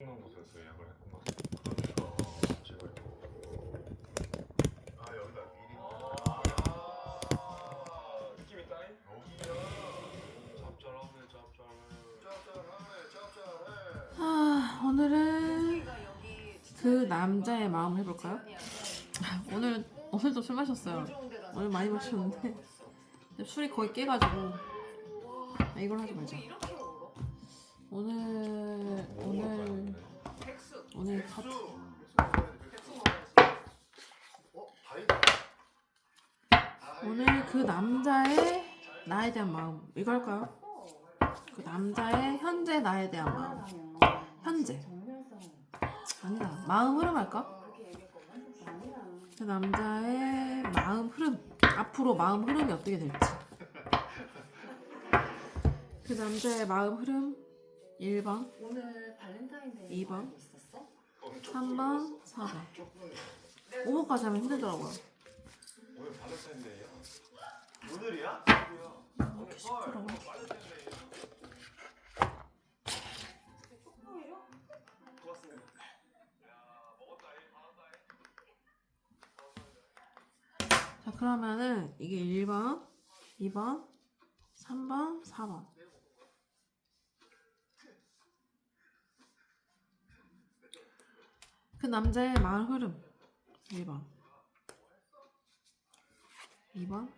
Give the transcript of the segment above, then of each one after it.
한 곳에서 예약을 했구나. 그러니까 제발. 아 여기다 미리. 느낌 있다잉? 짭짤하네 짭짤해. 짭짤해. 오늘은 그 남자의 마음을 해볼까요? 오늘도 술 마셨어요. 오늘 많이 마셨는데 술이 거의 깨가지고 이걸 하지 말자. 오늘 카트. 오늘 그 남자의 나에 대한 마음 이거 할까요? 그 남자의 현재 나에 대한 마음. 현재 아니다. 마음 흐름 할까? 그 남자의 마음 흐름. 앞으로 마음 흐름이 어떻게 될지. 그 남자의 마음 흐름 1번, 오늘 발렌타인데이 2번, 있었어? 3번, 4번. 5번까지 하면 힘들더라고요. 오늘 발렌타인데이야? 오늘이야? 이렇게 시끄러워. 자, 그러면은 이게 1번, 2번, 3번, 4번. 그 남자의 마음 흐름 1번, 2번,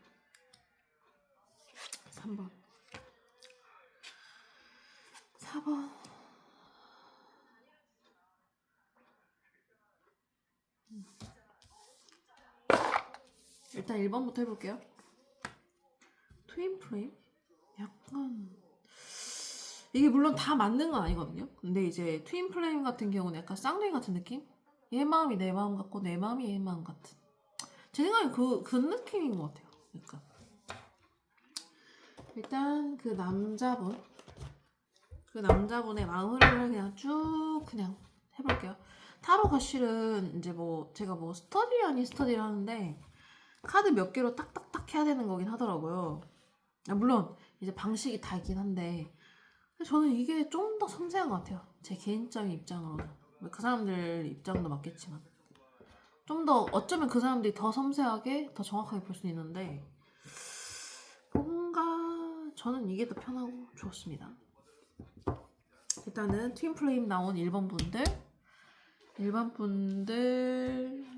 3번, 4번. 일단 1번부터 해볼게요. 트윈 플레임? 약간 이게 물론 다 맞는 건 아니거든요. 근데 이제 트윈 플레임 같은 경우는 약간 쌍둥이 같은 느낌? 얘 마음이 내 마음 같고 내 마음이 얘 마음 같은. 제 생각엔 그 느낌인 것 같아요. 약간. 일단 그 남자분의 마음 흐름을 그냥 쭉 그냥 해볼게요. 타로가 실은 이제 뭐 제가 뭐 스터디 아닌 스터디를 하는데 카드 몇 개로 딱딱딱 해야 되는 거긴 하더라고요. 물론 이제 방식이 다 있긴 한데 저는 이게 좀 더 섬세한 것 같아요. 제 개인적인 입장으로는. 그 사람들 입장도 맞겠지만 좀 더 어쩌면 그 사람들이 더 섬세하게 더 정확하게 볼 수 있는데 뭔가 저는 이게 더 편하고 좋습니다. 일단은 트윈 플레임 나온 1번 분들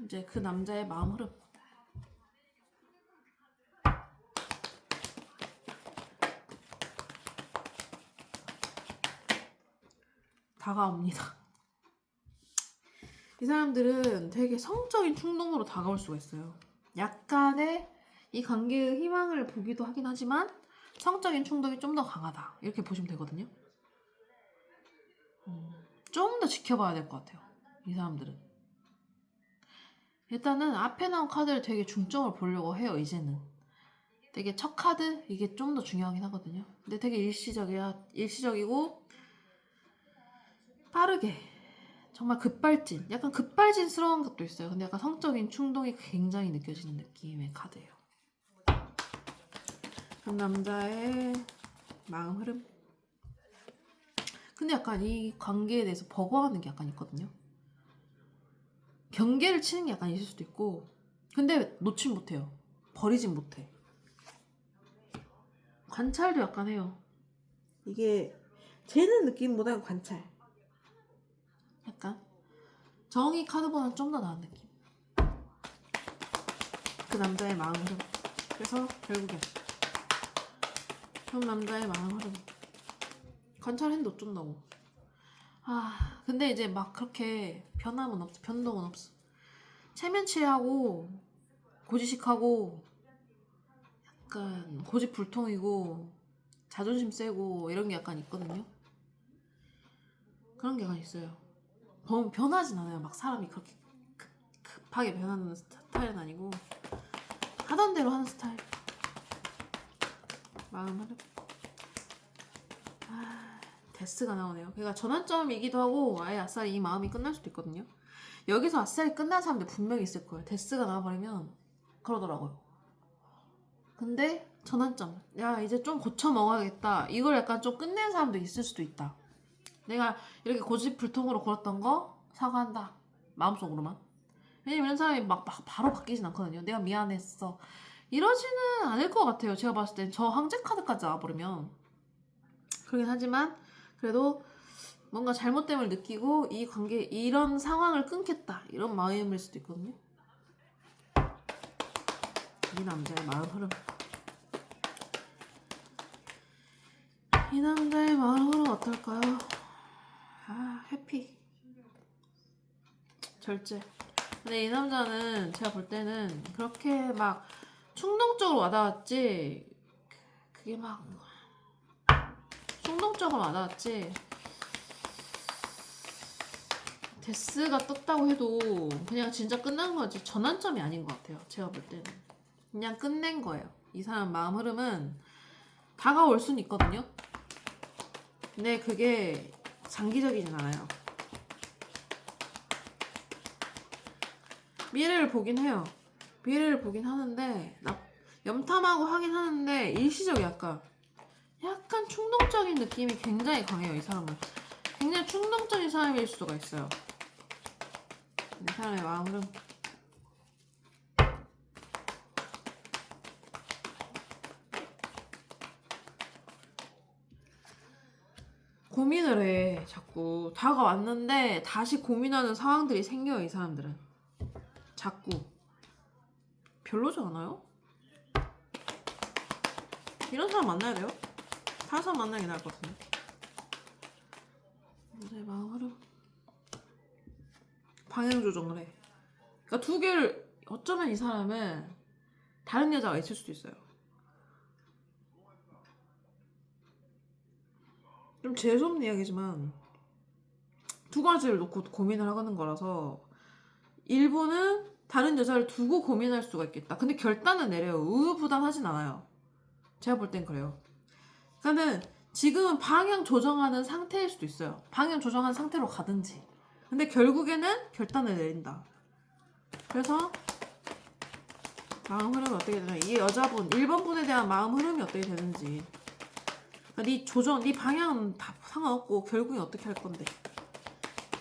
이제 그 남자의 마음 흐름 다가옵니다. 이 사람들은 되게 성적인 충동으로 다가올 수가 있어요. 약간의 이 관계의 희망을 보기도 하긴 하지만 성적인 충동이 좀 더 강하다. 이렇게 보시면 되거든요. 좀 더 지켜봐야 될 것 같아요. 이 사람들은. 일단은 앞에 나온 카드를 되게 중점을 보려고 해요. 이제는. 되게 첫 카드 이게 좀 더 중요하긴 하거든요. 근데 되게 일시적이고 빠르게 정말 급발진, 약간 급발진스러운 것도 있어요. 근데 약간 성적인 충동이 굉장히 느껴지는 느낌의 카드예요. 그 남자의 마음 흐름. 근데 약간 이 관계에 대해서 버거워하는 게 약간 있거든요. 경계를 치는 게 약간 있을 수도 있고, 근데 놓진 못해요. 버리진 못해. 관찰도 약간 해요. 이게 재는 느낌보다는 관찰. 약간 정의 카드보다는 좀 더 나은 느낌. 그 남자의 마음 흐름. 그래서 결국엔 그 남자의 마음 흐름. 관찰했는데 어쩐다고. 근데 이제 막 그렇게 변함은 없어. 변동은 없어. 체면치레하고 고지식하고 약간 고집불통이고 자존심 세고 이런 게 약간 있거든요. 그런 게 약간 있어요. 변하진 않아요. 막 사람이 그렇게 급하게 변하는 스타일은 아니고 하던 대로 하는 스타일. 마음 흐름. 데스가 나오네요. 그러니까 전환점이기도 하고 아예 아싸리 이 마음이 끝날 수도 있거든요. 여기서 아싸리 끝난 사람들 분명히 있을 거예요. 데스가 나와버리면 그러더라고요. 근데 전환점, 야 이제 좀 고쳐 먹어야겠다, 이걸 약간 좀 끝낸 사람도 있을 수도 있다. 내가 이렇게 고집불통으로 굴었던 거 사과한다. 마음속으로만. 왜냐면 이런 사람이 막 바로 바뀌진 않거든요. 내가 미안했어. 이러지는 않을 것 같아요. 제가 봤을 땐 저 황제 카드까지 나와버리면. 그러긴 하지만 그래도 뭔가 잘못됨을 느끼고 이 관계, 이런 상황을 끊겠다. 이런 마음일 수도 있거든요. 이 남자의 마음 흐름. 이 남자의 마음 흐름 어떨까요? 아, 해피. 절제. 근데 이 남자는 제가 볼 때는 그렇게 막 충동적으로 와닿았지, 그게 막 충동적으로 와닿았지, 데스가 떴다고 해도 그냥 진짜 끝난 거지 전환점이 아닌 것 같아요. 제가 볼 때는 그냥 끝낸 거예요. 이 사람 마음 흐름은 다가올 순 있거든요. 근데 그게 장기적이진 않아요. 미래를 보긴 해요. 미래를 보긴 하는데 염탐하고 하긴 하는데 일시적이 약간 충동적인 느낌이 굉장히 강해요. 이 사람은 굉장히 충동적인 사람일 수가 있어요. 이 사람의 마음 흐름. 고민을 해. 자꾸 다가왔는데 다시 고민하는 상황들이 생겨요. 이 사람들은 자꾸. 별로지 않아요? 이런 사람 만나야 돼요? 다른 사람 만나는 게 나을 것 같은데. 내 마음 흐름. 방향 조정을 해. 그러니까 두 개를, 어쩌면 이 사람은 다른 여자가 있을 수도 있어요. 좀 재수없는 이야기지만 두 가지를 놓고 고민을 하는 거라서 일부는 다른 여자를 두고 고민할 수가 있겠다. 근데 결단은 내려요. 우유부단하진 않아요. 제가 볼 땐 그래요. 그러니까는 지금은 방향 조정하는 상태일 수도 있어요. 방향 조정한 상태로 가든지. 근데 결국에는 결단을 내린다. 그래서 마음 흐름이 어떻게 되나, 이 여자분 1번 분에 대한 마음 흐름이 어떻게 되는지. 그러니까 네 조정, 네 방향은 다 상관없고 결국엔 어떻게 할 건데.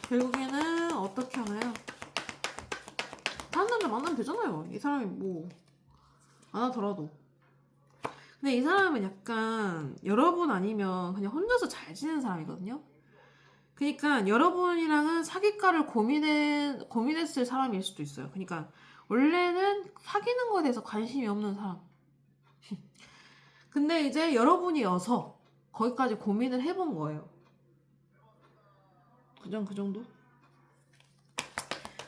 결국에는 어떻게 하나요? 다른 남자 만나면 되잖아요. 이 사람이 뭐 안 하더라도. 근데 이 사람은 약간 여러분 아니면 그냥 혼자서 잘 지내는 사람이거든요. 그러니까 여러분이랑은 사귈까를 고민했을 사람일 수도 있어요. 그러니까 원래는 사귀는 거에 대해서 관심이 없는 사람. 근데 이제 여러분이어서 거기까지 고민을 해본 거예요. 그 정도?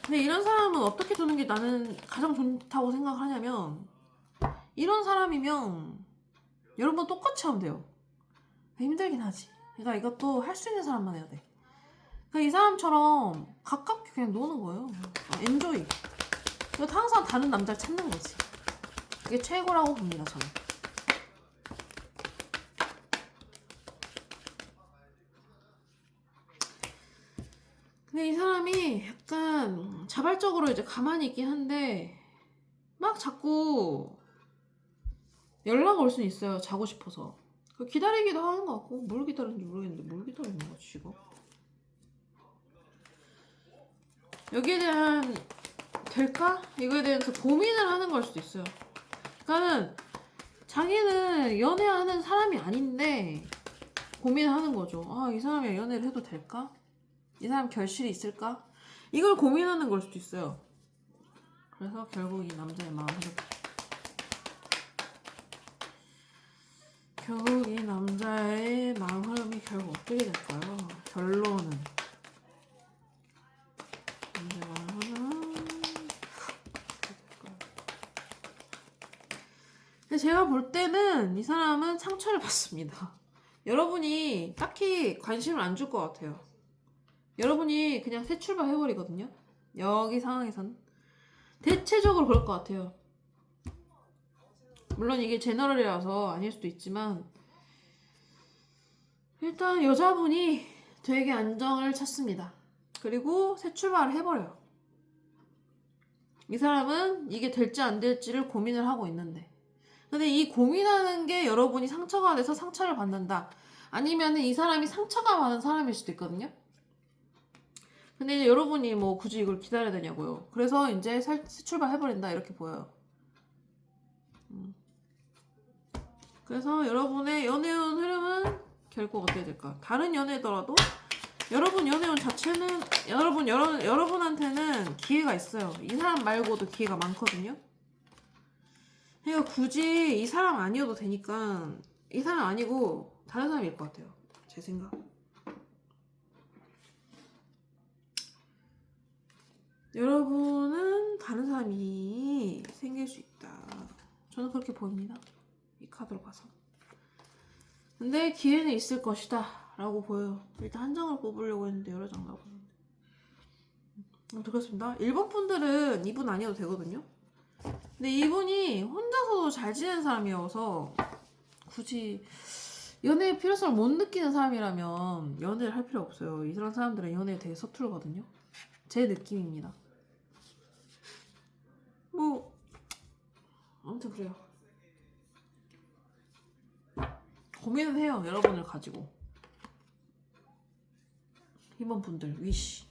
근데 이런 사람은 어떻게 두는 게 나는 가장 좋다고 생각하냐면, 이런 사람이면 여러분 똑같이 하면 돼요. 힘들긴 하지. 그러니까 이것도 할 수 있는 사람만 해야 돼. 그러니까 이 사람처럼 가깝게 그냥 노는 거예요. 엔조이. 그러니까 항상 다른 남자를 찾는 거지. 그게 최고라고 봅니다, 저는. 근데 이 사람이 약간 자발적으로 이제 가만히 있긴 한데 막 자꾸 연락 올 수는 있어요. 자고 싶어서. 기다리기도 하는 것 같고, 뭘 기다리는지 모르겠는데 뭘 기다리는 거지 지금? 여기에 대한 될까? 이거에 대해서 고민을 하는 걸 수도 있어요. 그러니까는 자기는 연애하는 사람이 아닌데 고민을 하는 거죠. 아, 이 사람이랑 연애를 해도 될까? 이 사람 결실이 있을까? 이걸 고민하는 걸 수도 있어요. 그래서 결국 이 남자의 마음을, 결국 이 남자의 마음 흐름이 결국 어떻게 될까요? 결론은 남자의 마음 흐름. 근데 제가 볼 때는 이 사람은 상처를 받습니다. 여러분이 딱히 관심을 안 줄 것 같아요. 여러분이 그냥 새 출발해버리거든요. 여기 상황에선 대체적으로 그럴 것 같아요. 물론 이게 제너럴이라서 아닐 수도 있지만, 일단 여자분이 되게 안정을 찾습니다. 그리고 새 출발을 해버려요. 이 사람은 이게 될지 안 될지를 고민을 하고 있는데, 근데 이 고민하는 게 여러분이 상처가 돼서 상처를 받는다, 아니면은 이 사람이 상처가 많은 사람일 수도 있거든요. 근데 이제 여러분이 뭐 굳이 이걸 기다려야 되냐고요. 그래서 이제 새 출발 해버린다 이렇게 보여요. 그래서 여러분의 연애운 흐름은 결국 어떻게 될까? 다른 연애더라도 여러분 연애운 자체는 여러분한테는 기회가 있어요. 이 사람 말고도 기회가 많거든요. 그러니까 굳이 이 사람 아니어도 되니까 이 사람 아니고 다른 사람일 것 같아요. 제 생각. 여러분은 다른 사람이 생길 수 있다. 저는 그렇게 보입니다. 이 카드로 봐서. 근데 기회는 있을 것이다 라고 보여요. 일단 한 장을 뽑으려고 했는데 여러 장 나오고. 그렇습니다. 1번 분들은 이분 아니어도 되거든요. 근데 이분이 혼자서도 잘 지내는 사람이어서 굳이 연애의 필요성을 못 느끼는 사람이라면 연애를 할 필요 없어요. 이런 사람들은 연애에 되게 서툴거든요. 제 느낌입니다. 뭐 아무튼 그래요. 고민은 해요. 여러분을 가지고. 이번 분들 위시.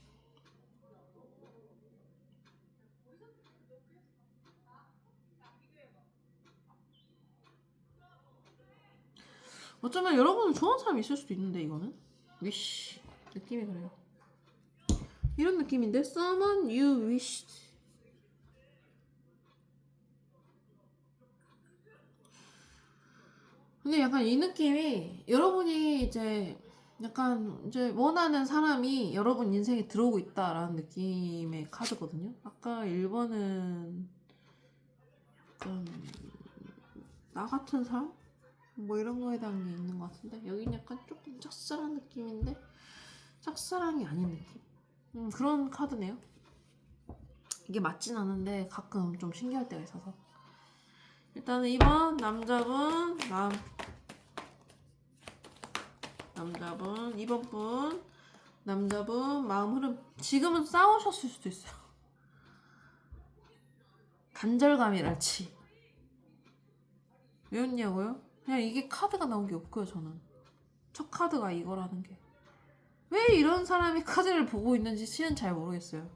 어쩌면 여러분은 좋아하는 사람이 있을 수도 있는데 이거는 위시 느낌이 그래요. 이런 느낌인데 someone you wished. 근데 약간 이 느낌이 여러분이 이제 약간 이제 원하는 사람이 여러분 인생에 들어오고 있다라는 느낌의 카드거든요. 아까 1번은 약간 나 같은 사람? 뭐 이런 거에 대한 게 있는 것 같은데 여긴 약간 조금 짝사랑 느낌인데 짝사랑이 아닌 느낌. 그런 카드네요. 이게 맞진 않은데 가끔 좀 신기할 때가 있어서 일단은 2번 남자분 2번 분 남자분 마음 흐름. 지금은 싸우셨을 수도 있어요. 간절감이랄지. 왜였냐고요? 그냥 이게 카드가 나온 게 없고요. 저는 첫 카드가 이거라는 게 왜 이런 사람이 카드를 보고 있는지 실은 잘 모르겠어요.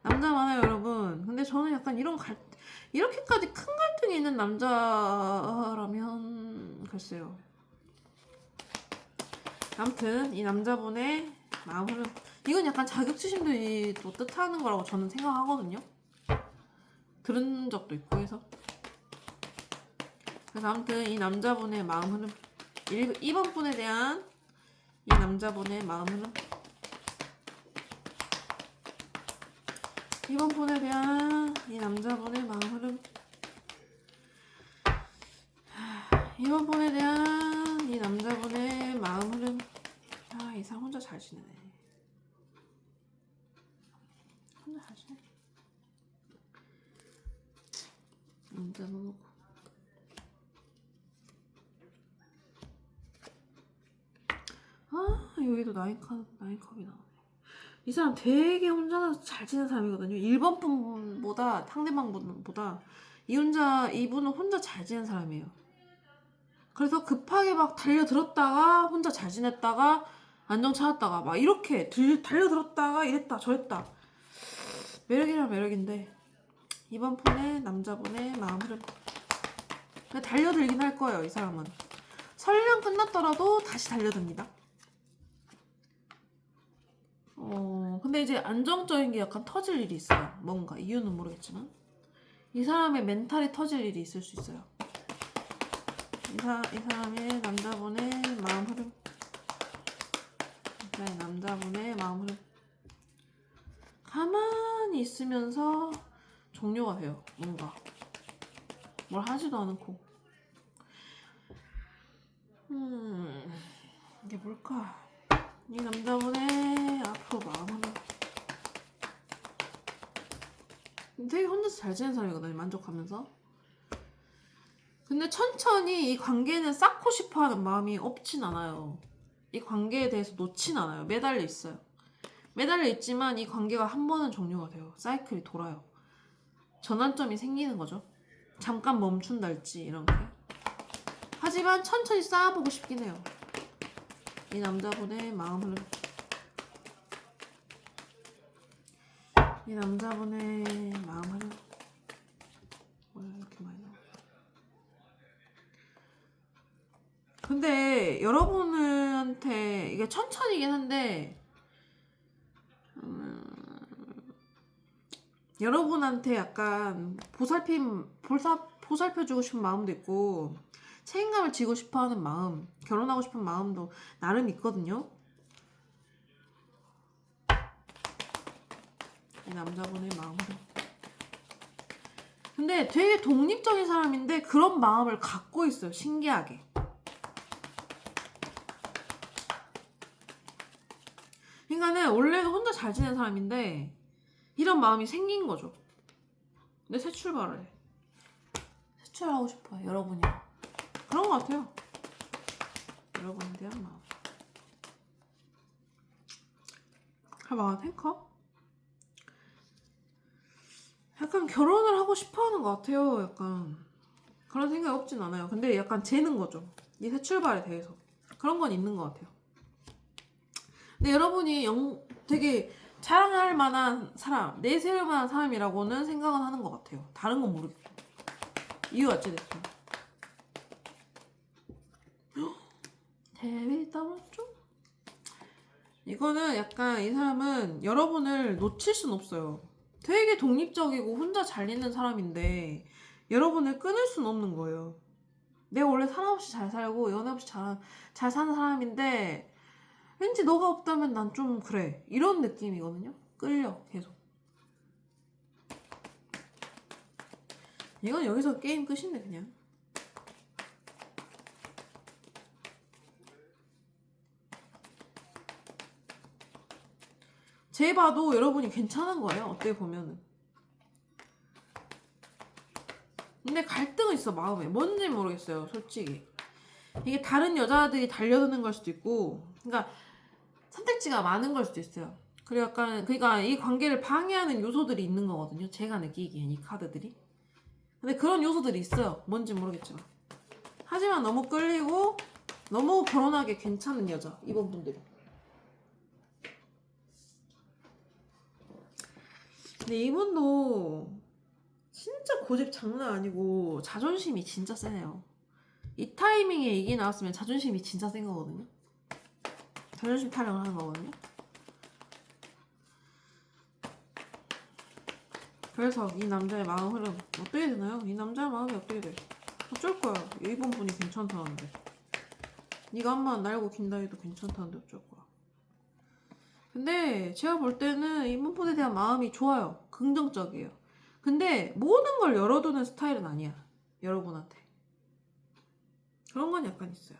남자 많아요 여러분. 근데 저는 약간 이렇게까지 큰 갈등이 있는 남자라면 글쎄요. 아무튼 이 남자분의 마음 흐름 이건 약간 자격지심도 또 뜻하는 거라고 저는 생각하거든요. 들은 적도 있고 해서. 그래서 아무튼 이 남자분의 마음 흐름 2번 분에 대한 이 남자분의 마음 흐름 2번 분에 대한 이 남자분의 마음 흐름 2번 분에 대한 이 남자분의 마음 흐름. 아, 이 사람 혼자 잘 지내네. 혼자 잘 지내. 남자 놓고 아, 여기도 나인컵이 나오네. 이 사람 되게 혼자 잘 지내는 사람이거든요. 1번 분보다 상대방 분보다 이분은 혼자 잘 지내는 사람이에요. 그래서 급하게 막 달려들었다가 혼자 잘 지냈다가 안정 찾았다가 막 이렇게 달려들었다가 이랬다 저랬다. 매력이란 매력인데 이번 폰의 남자분의 마음 흐름 달려들긴 할 거예요. 이 사람은 설령 끝났더라도 다시 달려듭니다. 근데 이제 안정적인 게 약간 터질 일이 있어요. 뭔가 이유는 모르겠지만 이 사람의 멘탈이 터질 일이 있을 수 있어요. 이 사람의 남자분의 마음 흐름. 네, 남자분의 마음 흐름. 가만히 있으면서 종료가 돼요. 뭔가 뭘 하지도 않고. 이게 뭘까? 이 남자분의 앞으로 마음 흐름. 되게 혼자서 잘 지내는 사람이거든요. 만족하면서. 근데 천천히 이 관계는 쌓고 싶어하는 마음이 없진 않아요. 이 관계에 대해서 놓진 않아요. 매달려 있어요. 매달려 있지만 이 관계가 한 번은 종료가 돼요. 사이클이 돌아요. 전환점이 생기는 거죠. 잠깐 멈춘달지 이런 게. 하지만 천천히 쌓아보고 싶긴 해요. 이 남자분의 마음을 왜 이렇게 많이 나와? 근데 여러분한테 이게 천천히긴 한데 여러분한테 약간 보살펴주고 싶은 마음도 있고 책임감을 지고 싶어하는 마음, 결혼하고 싶은 마음도 나름 있거든요. 이 남자분의 마음은 근데 되게 독립적인 사람인데 그런 마음을 갖고 있어요. 신기하게. 그러니까는 원래는 혼자 잘 지내는 사람인데 이런 마음이 생긴 거죠. 근데 새 출발을 해. 세출하고 싶어요. 여러분이랑. 그런 것 같아요. 여러분에 대한 마음. 봐봐, 탱커? 약간 결혼을 하고 싶어하는 것 같아요. 약간 그런 생각이 없진 않아요. 근데 약간 재는 거죠. 이 새 출발에 대해서. 그런 건 있는 것 같아요. 근데 여러분이 되게 자랑할 만한 사람, 내세울 만한 사람이라고는 생각은 하는 것 같아요. 다른 건 모르겠고. 이유가 어찌됐든. 데뷔 따먹죠? 이거는 약간 이 사람은 여러분을 놓칠 순 없어요. 되게 독립적이고 혼자 잘 있는 사람인데 여러분을 끊을 순 없는 거예요. 내가 원래 사람 없이 잘 살고 연애 없이 잘 사는 사람인데 왠지 너가 없다면 난 좀 그래. 이런 느낌이거든요. 끌려 계속. 이건 여기서 게임 끝인데 그냥. 제 봐도 여러분이 괜찮은 거예요. 어떻게 보면은. 근데 갈등은 있어 마음에. 뭔지 모르겠어요. 솔직히. 이게 다른 여자들이 달려드는 걸 수도 있고 그러니까 선택지가 많은 걸 수도 있어요. 그리고 약간 그러니까 이 관계를 방해하는 요소들이 있는 거거든요. 제가 느끼기엔 이 카드들이. 근데 그런 요소들이 있어요. 뭔지 모르겠지만. 하지만 너무 끌리고 너무 결혼하기 괜찮은 여자. 이번 분들이. 근데 이분도 진짜 고집 장난 아니고 자존심이 진짜 세네요. 이 타이밍에 이게 나왔으면 자존심이 진짜 센 거거든요. 자존심 타령을 하는 거거든요. 그래서 이 남자의 마음 흐름 어떻게 되나요? 이 남자의 마음이 어떻게 돼? 어쩔 거야. 이번 분이 괜찮다는데. 네가 한번 날고 긴다 해도 괜찮다는데 어쩔 거야. 근데 제가 볼 때는 이번 분에 대한 마음이 좋아요. 긍정적이에요. 근데 모든 걸 열어두는 스타일은 아니야. 여러분한테. 그런 건 약간 있어요.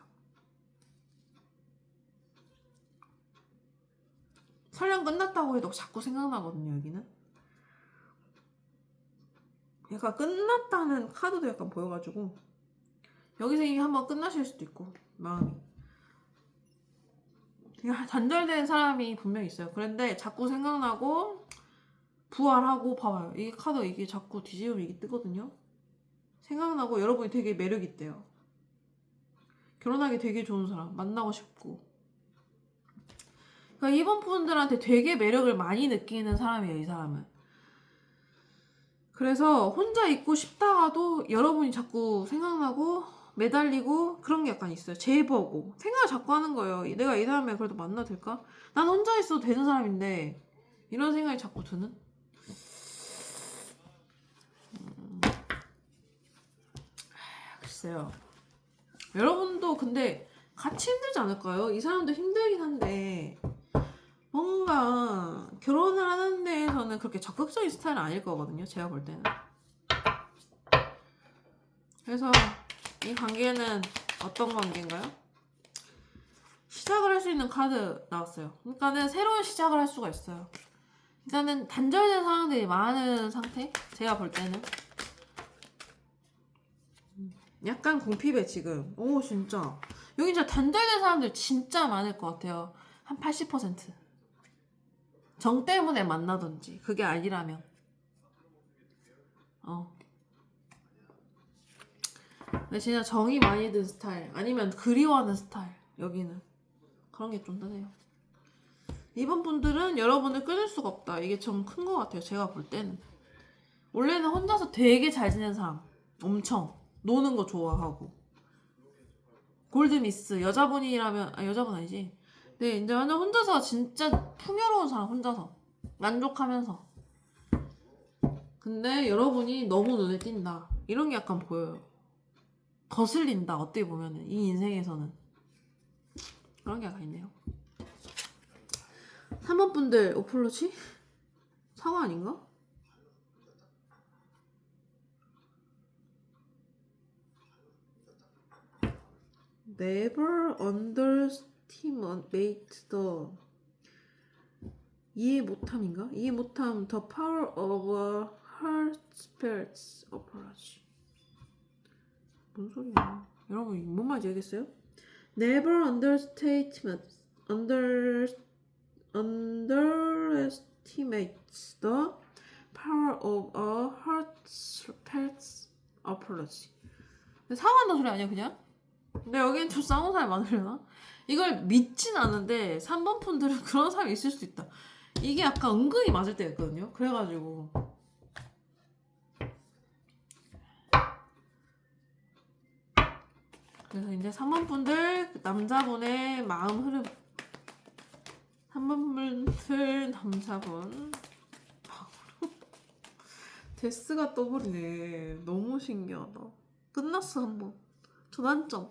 설령 끝났다고 해도 자꾸 생각나거든요, 여기는. 약간 끝났다는 카드도 약간 보여가지고 여기서 이게 한번 끝나실 수도 있고 마음이 단절된 사람이 분명히 있어요. 그런데 자꾸 생각나고 부활하고 봐봐요. 이 카드 이게 자꾸 뒤집으면 이게 뜨거든요. 생각나고 여러분이 되게 매력 있대요. 결혼하기 되게 좋은 사람 만나고 싶고 그러니까 이번 분들한테 되게 매력을 많이 느끼는 사람이에요. 이 사람은. 그래서 혼자 있고 싶다가도 여러분이 자꾸 생각나고 매달리고 그런 게 약간 있어요. 재보고 생각을 자꾸 하는 거예요. 내가 이 사람을 그래도 만나도 될까? 난 혼자 있어도 되는 사람인데 이런 생각이 자꾸 드는? 글쎄요. 여러분도 근데 같이 힘들지 않을까요? 이 사람도 힘들긴 한데 뭔가 결혼을 하는 데에서는 그렇게 적극적인 스타일은 아닐 거거든요. 제가 볼 때는. 그래서 이 관계는 어떤 관계인가요? 시작을 할 수 있는 카드 나왔어요. 그러니까는 새로운 시작을 할 수가 있어요. 그러니까는 단절된 상황들이 많은 상태? 제가 볼 때는. 약간 공피배 지금. 오 진짜. 여기 진짜 단절된 사람들 진짜 많을 것 같아요. 한 80%. 정 때문에 만나던지 그게 아니라면 근데 진짜 정이 많이 든 스타일 아니면 그리워하는 스타일 여기는 그런 게 좀 뜨네요. 2번 분들은 여러분을 끊을 수가 없다. 이게 좀 큰 것 같아요. 제가 볼 때는. 원래는 혼자서 되게 잘 지내는 사람. 엄청. 노는 거 좋아하고. 골드미스. 여자분이라면, 여자분 아니지. 네, 이제 완전 혼자서 진짜 풍요로운 사람, 혼자서. 만족하면서. 근데 여러분이 너무 눈에 띈다. 이런 게 약간 보여요. 거슬린다. 어떻게 보면은. 이 인생에서는. 그런 게 약간 있네요. 3번 분들 어플로치? 사과 아닌가? Never underestimate the 이해 못함인가? 이해 못함 the power of a heart spirits approach. 뭔 소리야? 여러분 뭔 말인지 알겠어요? Never underestimate the power of a heart spirits approach. 사과한다는 소리 아니야 그냥? 근데 여기는 좀 싸운 사람이 많으려나? 이걸 믿진 않은데 3번 분들은 그런 사람이 있을 수 있다. 이게 약간 은근히 맞을 때가 있거든요. 그래가지고 그래서 이제 3번 분들 남자분의 마음 흐름 3번 분들 남자분 데스가 떠버리네. 너무 신기하다. 끝났어 한번. 전환점.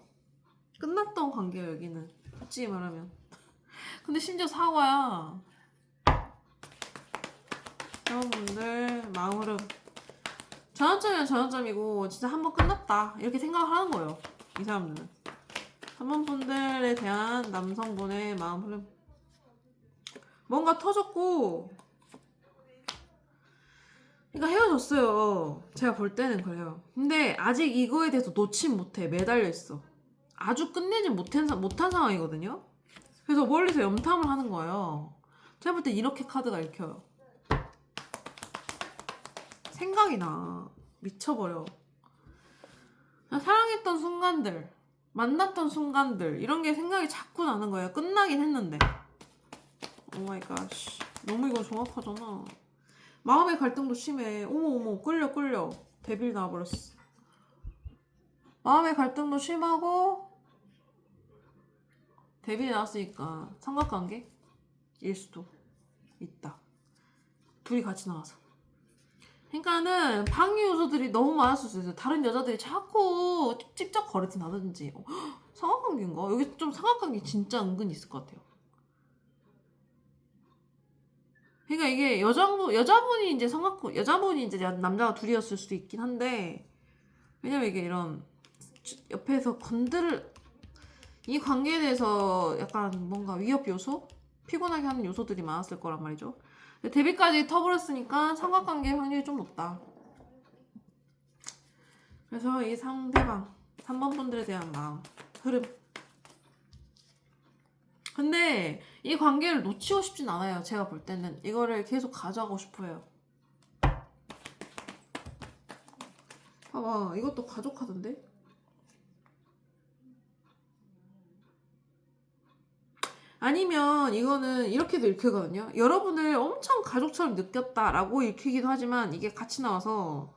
끝났던 관계야 여기는. 솔직히 말하면. 근데 심지어 사과야. 여러분들 마음 흐름. 전환점이면 전환점이고 진짜 한번 끝났다. 이렇게 생각을 하는 거예요. 이 사람들은. 3번 분들에 대한 남성분의 마음 흐름. 뭔가 터졌고 그러니까 헤어졌어요. 제가 볼 때는 그래요. 근데 아직 이거에 대해서 놓진 못해. 매달려 있어. 아주 끝내지 못한 상황이거든요. 그래서 멀리서 염탐을 하는 거예요. 제가 볼 때 이렇게 카드가 읽혀요. 생각이 나. 미쳐버려. 사랑했던 순간들, 만났던 순간들 이런 게 생각이 자꾸 나는 거예요. 끝나긴 했는데. 오마이갓. 너무 이거 정확하잖아. 마음의 갈등도 심해. 어머 끌려 데빌 나와버렸어. 마음의 갈등도 심하고 데빌이 나왔으니까 삼각관계? 일 수도 있다. 둘이 같이 나와서. 그러니까는 방해 요소들이 너무 많았을 수 있어요. 다른 여자들이 자꾸 찝쩍거리든지 삼각관계인가? 여기 좀 삼각관계 진짜 은근히 있을 것 같아요. 그러니까 이게 여자분이 이제 여자분이 이제 남자가 둘이었을 수도 있긴 한데, 왜냐면 이게 이런 옆에서 이 관계에 대해서 약간 뭔가 위협 요소? 피곤하게 하는 요소들이 많았을 거란 말이죠. 근데 데뷔까지 터버렸으니까 삼각관계 확률이 좀 높다. 그래서 이 상대방 3번 분들에 대한 마음 흐름. 근데 이 관계를 놓치고 싶진 않아요. 제가 볼 때는 이거를 계속 가져가고 싶어요. 봐봐, 이것도 가족하던데? 아니면 이거는 이렇게도 읽히거든요. 여러분을 엄청 가족처럼 느꼈다라고 읽히기도 하지만 이게 같이 나와서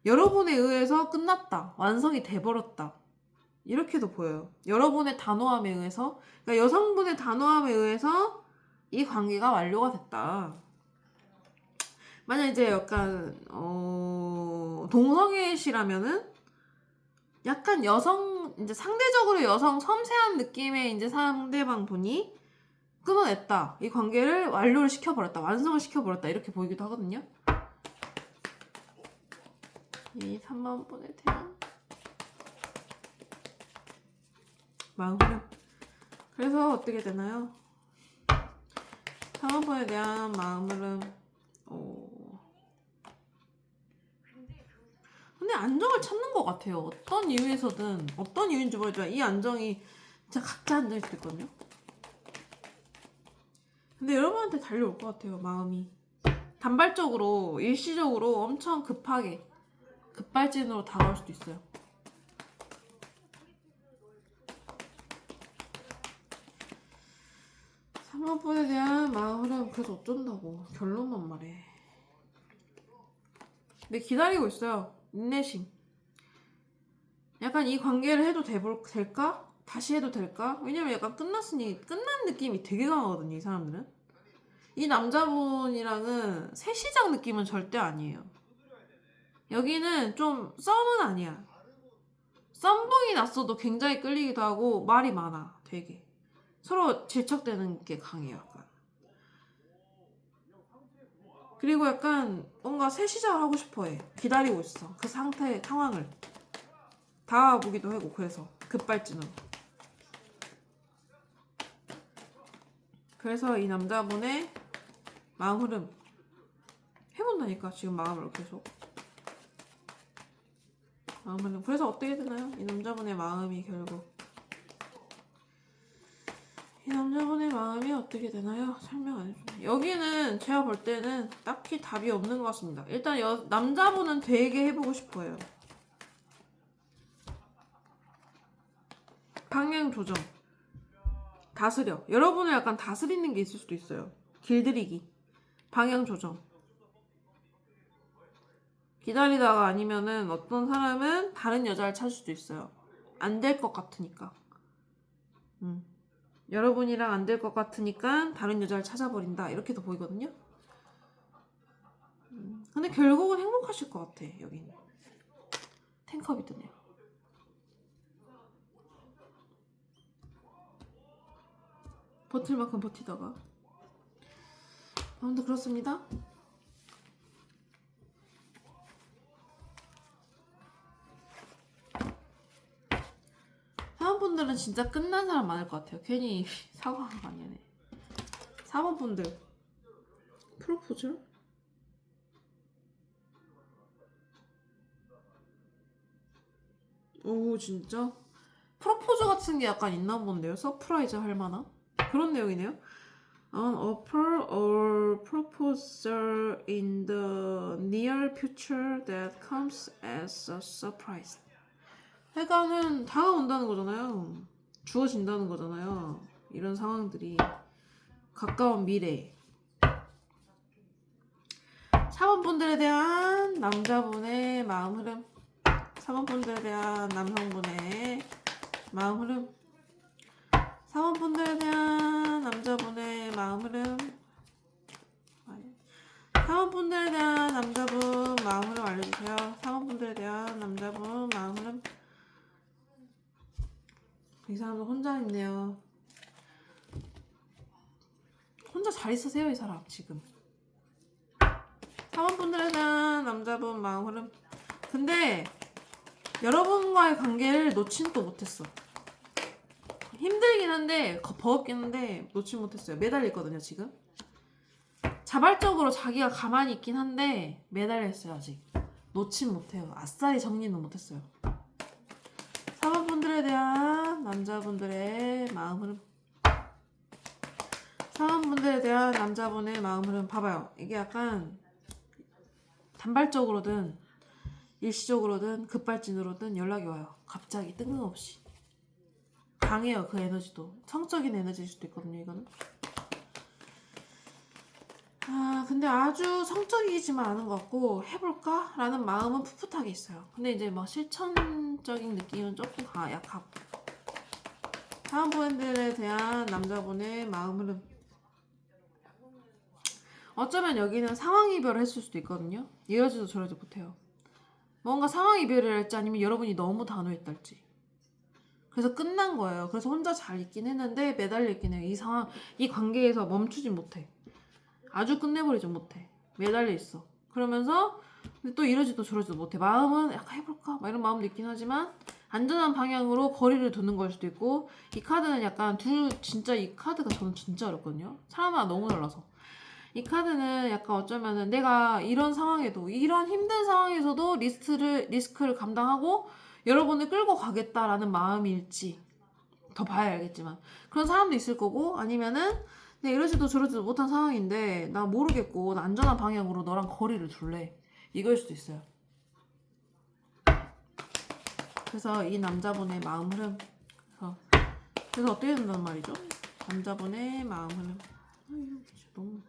여러분에 의해서 끝났다. 완성이 돼버렸다. 이렇게도 보여요. 여러분의 단호함에 의해서, 그러니까 여성분의 단호함에 의해서 이 관계가 완료가 됐다. 만약 이제 약간 동성애시라면은 약간 이제 상대적으로 여성 섬세한 느낌의 이제 상대방 분이 끊어냈다. 이 관계를 완료를 시켜버렸다. 완성을 시켜버렸다. 이렇게 보이기도 하거든요. 이 3번 분에 대한 마음 흐름. 그래서 어떻게 되나요? 3번 분에 대한 마음 흐름. 근데 안정을 찾는 것 같아요. 어떤 이유에서든, 어떤 이유인지 모르지만 이 안정이 진짜 각자 안정일 수도 있거든요. 근데 여러분한테 달려올 것 같아요. 마음이 단발적으로 일시적으로 엄청 급발진으로 다가올 수도 있어요. 사모펀에 대한 마음 흐름 그래서 어쩐다고 결론만 말해. 근데 기다리고 있어요. 인내심. 약간 이 관계를 해도 될까? 다시 해도 될까? 왜냐면 약간 끝났으니 끝난 느낌이 되게 강하거든요, 이 사람들은. 이 남자분이랑은 새 시작 느낌은 절대 아니에요. 여기는 좀 썸은 아니야. 썸붕이 났어도 굉장히 끌리기도 하고 말이 많아, 되게. 서로 질척대는 게 강해요, 약간. 그리고 약간 뭔가 새 시작을 하고 싶어 해. 기다리고 있어. 그 상황을. 다가보기도 하고, 그래서. 급발진으로. 그래서 이 남자분의 마음 흐름. 해본다니까, 지금 마음을 계속. 마음 흐름. 그래서 어떻게 되나요? 이 남자분의 마음이 결국. 이 남자분의 마음이 어떻게 되나요? 설명 안 해주네. 여기는 제가 볼 때는 딱히 답이 없는 것 같습니다. 일단 남자분은 되게 해보고 싶어요. 방향 조정. 다스려. 여러분을 약간 다스리는 게 있을 수도 있어요. 길들이기. 방향 조정. 기다리다가 아니면은 어떤 사람은 다른 여자를 찾을 수도 있어요. 안 될 것 같으니까. 여러분이랑 안 될 것 같으니까 다른 여자를 찾아버린다. 이렇게도 보이거든요. 근데 결국은 행복하실 것 같아, 여기는. 텐컵이 뜨네요. 버틸 만큼 버티다가. 아무튼 그렇습니다. 사원분들은 진짜 끝난 사람 많을 것 같아요. 괜히 사과가 많이 하네. 사원분들 프로포즈? 오 진짜? 프로포즈 같은 게 약간 있나 본데요? 서프라이즈 할 만한? 그런 내용이네요. An offer or proposal in the near future that comes as a surprise. 그러니까는 다가온다는 거잖아요. 주어진다는 거잖아요. 이런 상황들이 가까운 미래. 사원분들에 대한 남자분의 마음 흐름. 사원분들에 대한 남성분의 마음 흐름. 사원분들에 대한 남자분의 마음 흐름. 사원분들에 대한 남자분 마음 흐름 알려주세요. 사원분들에 대한 남자분 마음 흐름. 이 사람도 혼자 있네요. 혼자 잘 있으세요, 이 사람 지금. 사원분들에 대한 남자분 마음 흐름. 근데 여러분과의 관계를 놓진 또 못했어. 힘들긴 한데 버겁긴 한데 놓진 못했어요. 매달렸거든요 지금. 자발적으로 자기가 가만히 있긴 한데 매달렸어요 아직. 놓진 못해요. 아싸리 정리는 못했어요. 사원분들에 대한 남자분들의 마음 흐름. 사원분들에 대한 남자분의 마음 흐름. 봐봐요. 이게 약간 단발적으로든 일시적으로든 급발진으로든 연락이 와요. 갑자기 뜬금없이. 강해요 그 에너지도. 성적인 에너지일 수도 있거든요 이거는. 근데 아주 성적이지만 않은 것 같고 해볼까? 라는 마음은 풋풋하게 있어요. 근데 이제 막 실천적인 느낌은 조금 약하고. 사원분들에 대한 남자분의 마음 흐름. 어쩌면 여기는 상황 이별을 했을 수도 있거든요. 이러지도 저러지 못해요. 뭔가 상황 이별을 할지 아니면 여러분이 너무 단호했달지. 그래서 끝난 거예요. 그래서 혼자 잘 있긴 했는데 매달려 있긴 해요. 이 상황, 이 관계에서 멈추진 못해. 아주 끝내버리지 못해. 매달려 있어. 그러면서 근데 또 이러지도 저러지도 못해. 마음은 약간 해볼까? 막 이런 마음도 있긴 하지만 안전한 방향으로 거리를 두는 걸 수도 있고. 이 카드는 약간 진짜 이 카드가 저는 진짜 어렵거든요. 사람마다 너무 달라서. 이 카드는 약간 어쩌면은 내가 이런 상황에도 이런 힘든 상황에서도 리스크를 감당하고 여러분을 끌고 가겠다라는 마음일지 더 봐야 알겠지만 그런 사람도 있을 거고 아니면은 내가 이러지도 저러지도 못한 상황인데 나 모르겠고 나 안전한 방향으로 너랑 거리를 둘래 이걸 수도 있어요. 그래서 이 남자분의 마음 흐름 그래서 어떻게 된다는 말이죠? 남자분의 마음 흐름. 이거 진짜 너무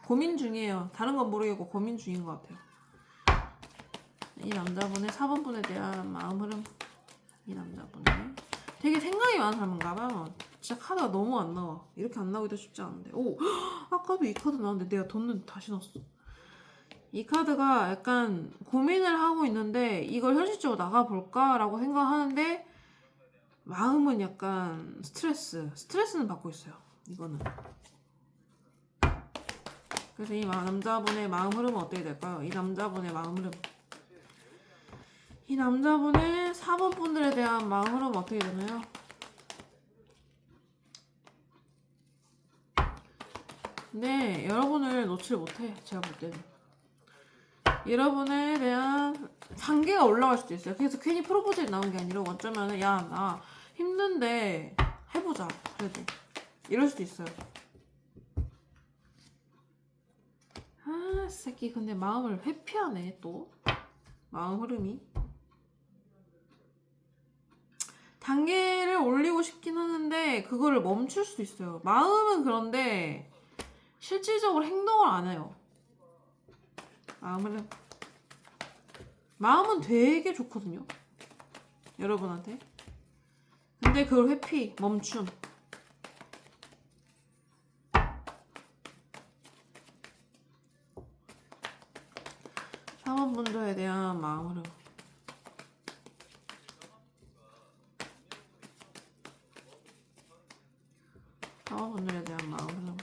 고민 중이에요. 다른 건 모르겠고 고민 중인 것 같아요. 이 남자분의 4번 분에 대한 마음 흐름. 이 남자분의 되게 생각이 많은 사람인가 봐요. 진짜 카드가 너무 안 나와. 이렇게 안 나오기도 쉽지 않은데. 오! 아까도 이 카드 나왔는데 내가 뒀는데 다시 넣었어. 이 카드가 약간 고민을 하고 있는데 이걸 현실적으로 나가볼까? 라고 생각하는데 마음은 약간 스트레스는 받고 있어요. 이거는. 그래서 이 남자분의 마음 흐름은 어떻게 될까요? 이 남자분의 마음 흐름. 이 남자분의 4번 분들에 대한 마음 흐름은 어떻게 되나요? 네, 여러분을 놓칠 못해. 제가 볼 때는. 여러분에 대한 단계가 올라갈 수도 있어요. 그래서 괜히 프로포즈에 나온 게 아니라 어쩌면은 야, 나 힘든데 해보자. 그래도 이럴 수도 있어요. 아, 새끼 근데 마음을 회피하네 또. 마음 흐름이. 단계를 올리고 싶긴 하는데 그거를 멈출 수도 있어요. 마음은 그런데 실질적으로 행동을 안 해요. 마음은 되게 좋거든요. 여러분한테. 근데 그걸 회피, 멈춤. 4번 분들에 대한 마음 흐름. 분들에 대한 마음 흐름.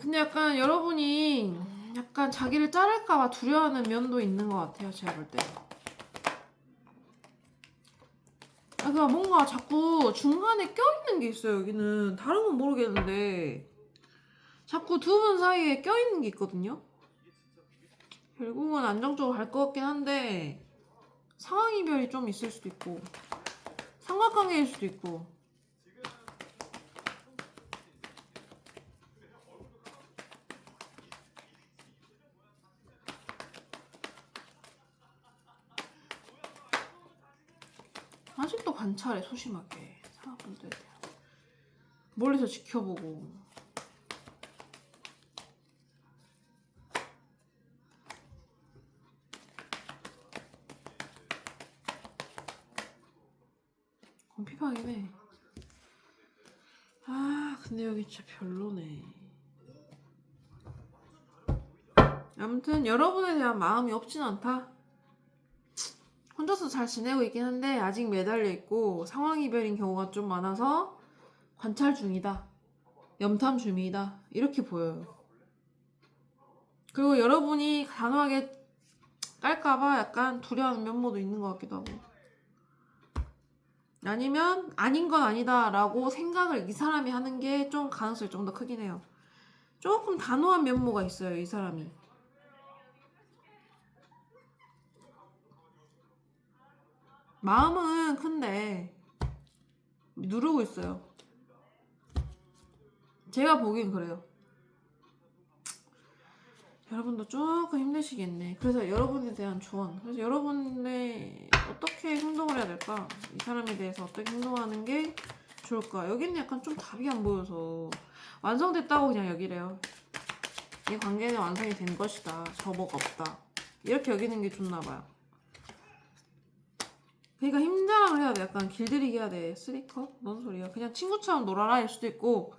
근데 약간 여러분이 약간 자기를 자를까봐 두려워하는 면도 있는 것 같아요. 제가 볼 때. 그러니까 뭔가 자꾸 중간에 껴있는 게 있어요. 여기는 다른 건 모르겠는데 자꾸 두 분 사이에 껴있는 게 있거든요. 결국은 안정적으로 갈 것 같긴 한데 상황 이별이 좀 있을 수도 있고 삼각관계일 수도 있고. 아직도 관찰해. 소심하게 사람분들에 대한 멀리서 지켜보고. 핍하긴 해. 아 근데 여기 진짜 별로네. 아무튼 여러분에 대한 마음이 없진 않다. 혼자서 잘 지내고 있긴 한데 아직 매달려 있고 상황 이별인 경우가 좀 많아서 관찰 중이다. 염탐 중이다. 이렇게 보여요. 그리고 여러분이 단호하게 깔까봐 약간 두려워하는 면모도 있는 것 같기도 하고. 아니면 아닌 건 아니다 라고 생각을 이 사람이 하는 게 좀 가능성이 좀 더 크긴 해요. 조금 단호한 면모가 있어요. 이 사람이. 마음은 큰데 누르고 있어요. 제가 보기엔 그래요. 여러분도 조금 힘드시겠네. 그래서 여러분에 대한 조언. 그래서 여러분의 어떻게 행동을 해야 될까? 이 사람에 대해서 어떻게 행동하는 게 좋을까? 여기는 약간 좀 답이 안 보여서 완성됐다고 그냥 여기래요. 이 관계는 완성이 된 것이다. 접어가 없다. 이렇게 여기는 게 좋나 봐요. 그러니까 힘자랑을 해야 돼. 약간 길들이기 해야 돼. 쓰리컵? 뭔 소리야. 그냥 친구처럼 놀아라 일 수도 있고.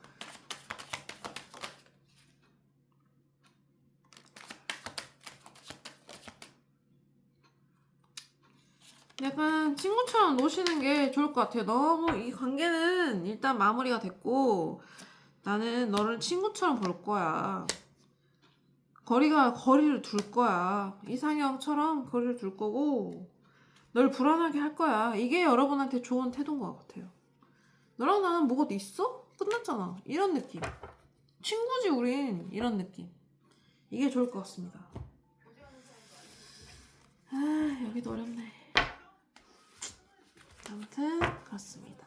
약간 친구처럼 노시는 게 좋을 것 같아요. 너무 이 관계는 일단 마무리가 됐고 나는 너를 친구처럼 볼 거야. 거리를 둘 거야. 이상형처럼 거리를 둘 거고 널 불안하게 할 거야. 이게 여러분한테 좋은 태도인 것 같아요. 너랑 나는 뭐가 있어? 끝났잖아. 이런 느낌. 친구지 우린. 이런 느낌. 이게 좋을 것 같습니다. 아 여기도 어렵네. 아무튼 그렇습니다.